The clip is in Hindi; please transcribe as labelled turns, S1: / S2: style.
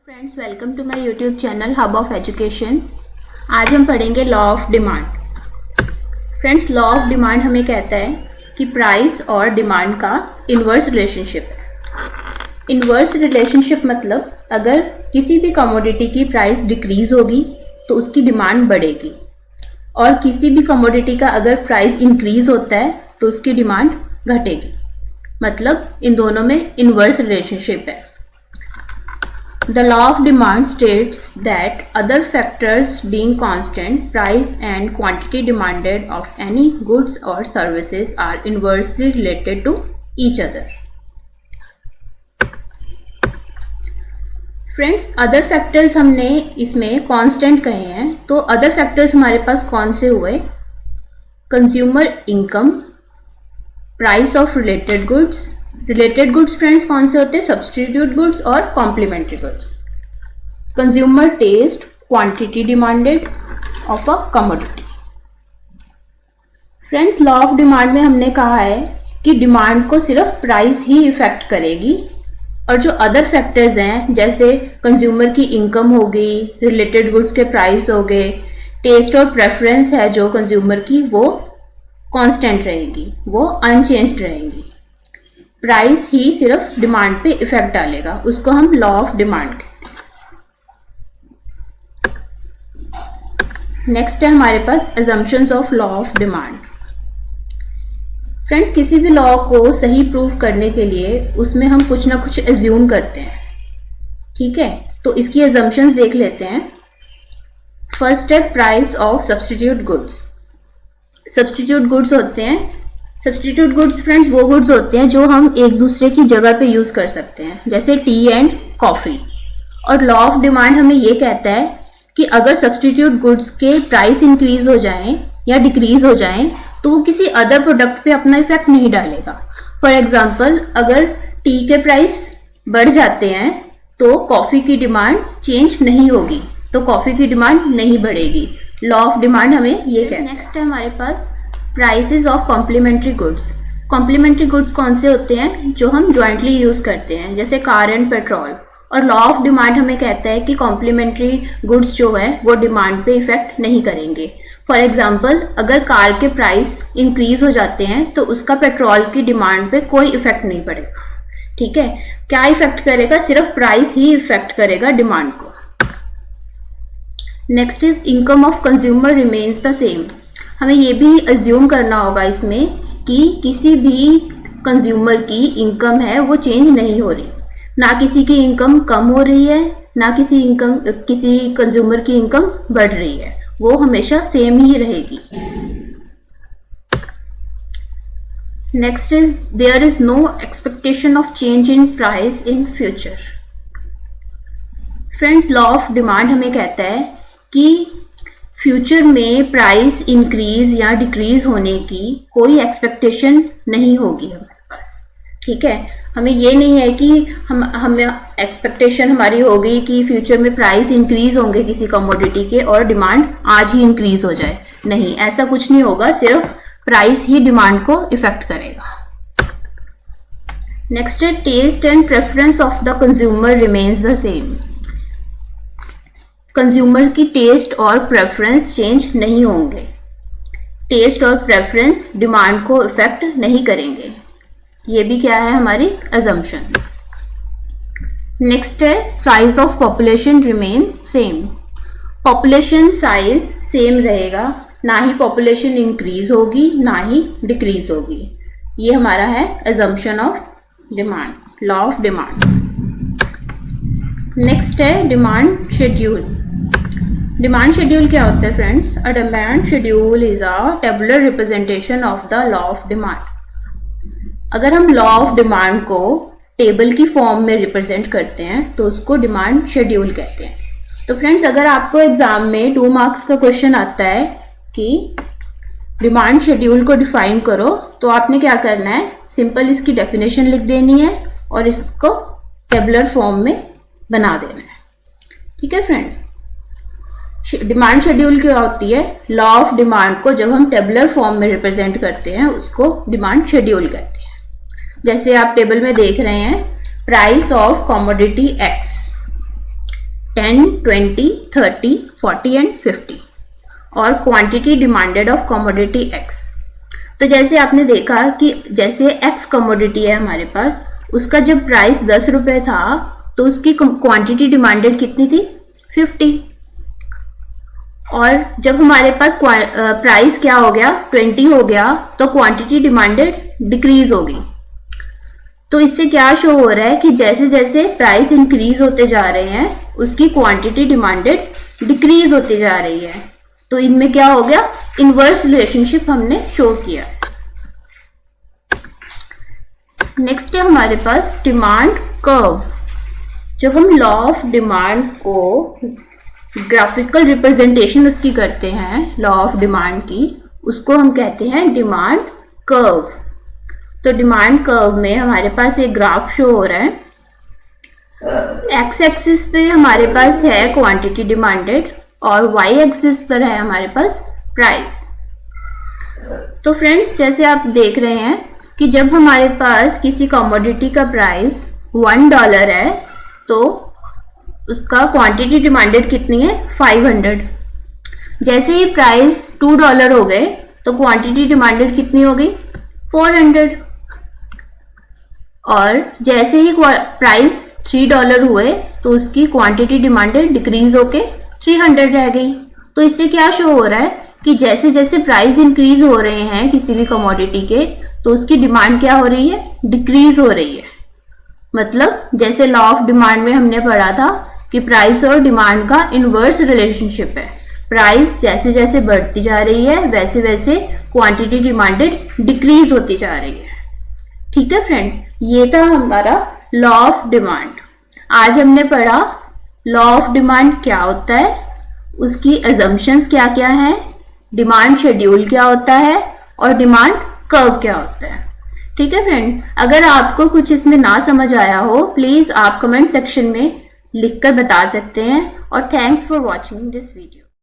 S1: Friends, welcome to my YouTube channel hub of education. आज हम पढ़ेंगे law of demand. Friends, law of demand हमें कहता है कि प्राइस और डिमांड का इन्वर्स रिलेशनशिप है। इन्वर्स रिलेशनशिप मतलब अगर किसी भी कमोडिटी की प्राइस डिक्रीज होगी तो उसकी डिमांड बढ़ेगी, और किसी भी कमोडिटी का अगर प्राइस इंक्रीज होता है तो उसकी डिमांड घटेगी। मतलब इन दोनों में इन्वर्स रिलेशनशिप है। The law of demand states that other factors being constant, price and quantity demanded of any goods or services are inversely related to each other. Friends, other factors हमने इसमें constant कहे हैं, तो other factors हमारे पास कौन से हुए? Consumer income, price of related goods. Related goods friends कौन से होते हैं? सब्सटीट्यूट गुड्स और complementary goods. Consumer taste, quantity demanded of a commodity. Friends, law of demand में हमने कहा है कि डिमांड को सिर्फ प्राइस ही इफेक्ट करेगी, और जो अदर फैक्टर्स हैं जैसे कंज्यूमर की इनकम हो गई, रिलेटेड गुड्स के प्राइस हो गए, टेस्ट और प्रेफरेंस है जो कंज्यूमर की, वो कांस्टेंट रहेगी, वो अनचेंज्ड रहेंगी। प्राइस ही सिर्फ डिमांड पे इफेक्ट डालेगा, उसको हम लॉ ऑफ डिमांड कहते हैं। नेक्स्ट है हमारे पास assumptions of law of demand. Friends, किसी भी लॉ को सही प्रूव करने के लिए उसमें हम कुछ ना कुछ एज्यूम करते हैं, ठीक है? तो इसकी अजम्पशंस देख लेते हैं। फर्स्ट है price of substitute goods. Substitute goods होते हैं, सब्स्टिट्यूट गुड्स फ्रेंड्स वो गुड्स होते हैं जो हम एक दूसरे की जगह पे यूज कर सकते हैं, जैसे टी एंड कॉफी। और लॉ ऑफ डिमांड हमें ये कहता है कि अगर सब्स्टिट्यूट गुड्स के प्राइस इंक्रीज हो जाएं या डिक्रीज हो जाएं तो वो किसी अदर प्रोडक्ट पे अपना इफेक्ट नहीं डालेगा। फॉर एग्जाम्पल, अगर टी के प्राइस बढ़ जाते हैं तो कॉफी की डिमांड चेंज नहीं होगी, तो कॉफी की डिमांड नहीं बढ़ेगी। लॉ ऑफ डिमांड हमें ये कहता है। नेक्स्ट है हमारे पास prices of complementary goods. Complementary goods कौन से होते हैं? जो हम ज्वाइंटली यूज करते हैं, जैसे कार एंड पेट्रोल। और लॉ ऑफ डिमांड हमें कहता है कि कॉम्प्लीमेंट्री गुड्स जो है वो डिमांड पे इफेक्ट नहीं करेंगे। फॉर एग्जांपल, अगर कार के प्राइस इंक्रीज हो जाते हैं तो उसका पेट्रोल की डिमांड पे कोई इफेक्ट नहीं पड़ेगा, ठीक है? क्या इफेक्ट करेगा? सिर्फ प्राइस ही इफेक्ट करेगा डिमांड को। Next is income of consumer remains the same. हमें ये भी अज्यूम करना होगा इसमें कि किसी भी कंज्यूमर की इनकम है वो चेंज नहीं हो रही, ना किसी की इनकम कम हो रही है, ना किसी कंज्यूमर की इनकम बढ़ रही है, वो हमेशा सेम ही रहेगी। Next is there is no expectation of change in price in future. Friends, law of demand हमें कहता है कि फ्यूचर में प्राइस इंक्रीज या डिक्रीज होने की कोई एक्सपेक्टेशन नहीं होगी हमारे पास, ठीक है? हमें ये नहीं है कि हम एक्सपेक्टेशन हमारी होगी कि फ्यूचर में प्राइस इंक्रीज होंगे किसी कमोडिटी के और डिमांड आज ही इंक्रीज हो जाए। नहीं, ऐसा कुछ नहीं होगा, सिर्फ प्राइस ही डिमांड को इफेक्ट करेगा। नेक्स्ट है taste and preference of the consumer remains the same. Consumer की टेस्ट और प्रेफरेंस चेंज नहीं होंगे। टेस्ट और प्रेफरेंस डिमांड को इफेक्ट नहीं करेंगे। ये भी क्या है? हमारी अजम्पशन। नेक्स्ट है size of population remain same. Population size same रहेगा, ना ही पॉपुलेशन इंक्रीज होगी ना ही डिक्रीज होगी। ये हमारा है assumption of demand, law of demand. Next है डिमांड शेड्यूल। डिमांड शेड्यूल क्या होता है friends? A demand schedule is a tabular representation of the law of demand. अगर हम लॉ ऑफ डिमांड को टेबल की फॉर्म में रिप्रेजेंट करते हैं तो उसको डिमांड शेड्यूल कहते हैं। तो फ्रेंड्स, अगर आपको एग्जाम में 2 मार्क्स का क्वेश्चन आता है कि डिमांड शेड्यूल को डिफाइन करो, तो आपने क्या करना है? सिंपल इसकी डेफिनेशन लिख देनी है और इसको टेबुलर फॉर्म में बना देना है, ठीक है फ्रेंड्स? डिमांड शेड्यूल क्या होती है? लॉ ऑफ डिमांड को जब हम टेबुलर फॉर्म में रिप्रेजेंट करते हैं उसको डिमांड शेड्यूल कहते हैं। जैसे आप टेबल में देख रहे हैं, price of commodity x, 10, 20, 30, 40 and 50 और quantity demanded of commodity x. तो जैसे आपने देखा कि जैसे एक्स कमोडिटी है हमारे पास, उसका जब प्राइस 10 रुपये था तो उसकी क्वांटिटी डिमांडेड कितनी थी? 50। और जब हमारे पास प्राइस क्या हो गया? 20 हो गया, तो क्वांटिटी डिमांडेड डिक्रीज होगी। तो इससे क्या शो हो रहा है कि जैसे जैसे प्राइस इंक्रीज होते जा रहे हैं उसकी क्वांटिटी डिमांडेड डिक्रीज होती जा रही है। तो इनमें क्या हो गया? इनवर्स रिलेशनशिप हमने शो किया। नेक्स्ट है हमारे पास डिमांड कर्व। जब हम लॉ ऑफ डिमांड को ग्राफिकल रिप्रेजेंटेशन उसकी करते हैं, लॉ ऑफ डिमांड की, उसको हम कहते हैं डिमांड कर्व। तो डिमांड कर्व में हमारे पास एक ग्राफ शो हो रहा है। एक्स एक्सिस पे हमारे पास है क्वांटिटी डिमांडेड और वाई एक्सिस पर है हमारे पास प्राइस। तो फ्रेंड्स, जैसे आप देख रहे हैं कि जब हमारे पास किसी कमोडिटी का प्राइस $1 है तो उसका क्वांटिटी डिमांडेड कितनी है? 500। जैसे ही प्राइस $2 हो गए तो क्वांटिटी डिमांडेड कितनी हो गई? 400। और जैसे ही प्राइस $3 हुए तो उसकी क्वांटिटी डिमांडेड डिक्रीज होके 300 रह गई। तो इससे क्या शो हो रहा है कि जैसे जैसे प्राइस इंक्रीज हो रहे हैं किसी भी कमोडिटी के, तो उसकी डिमांड क्या हो रही है? डिक्रीज हो रही है। मतलब जैसे लॉ ऑफ डिमांड में हमने पढ़ा था कि प्राइस और डिमांड का इनवर्स रिलेशनशिप है। प्राइस जैसे जैसे बढ़ती जा रही है वैसे वैसे क्वांटिटी डिमांडेड डिक्रीज होती जा रही है। ठीक है फ्रेंड्स, ये था हमारा लॉ ऑफ डिमांड। आज हमने पढ़ा लॉ ऑफ डिमांड क्या होता है, उसकी अजम्पशंस क्या क्या है, डिमांड शेड्यूल क्या होता है और डिमांड कर्व क्या होता है। ठीक है फ्रेंड, अगर आपको कुछ इसमें ना समझ आया हो प्लीज आप कमेंट सेक्शन में लिखकर बता सकते हैं। और thanks for watching this video.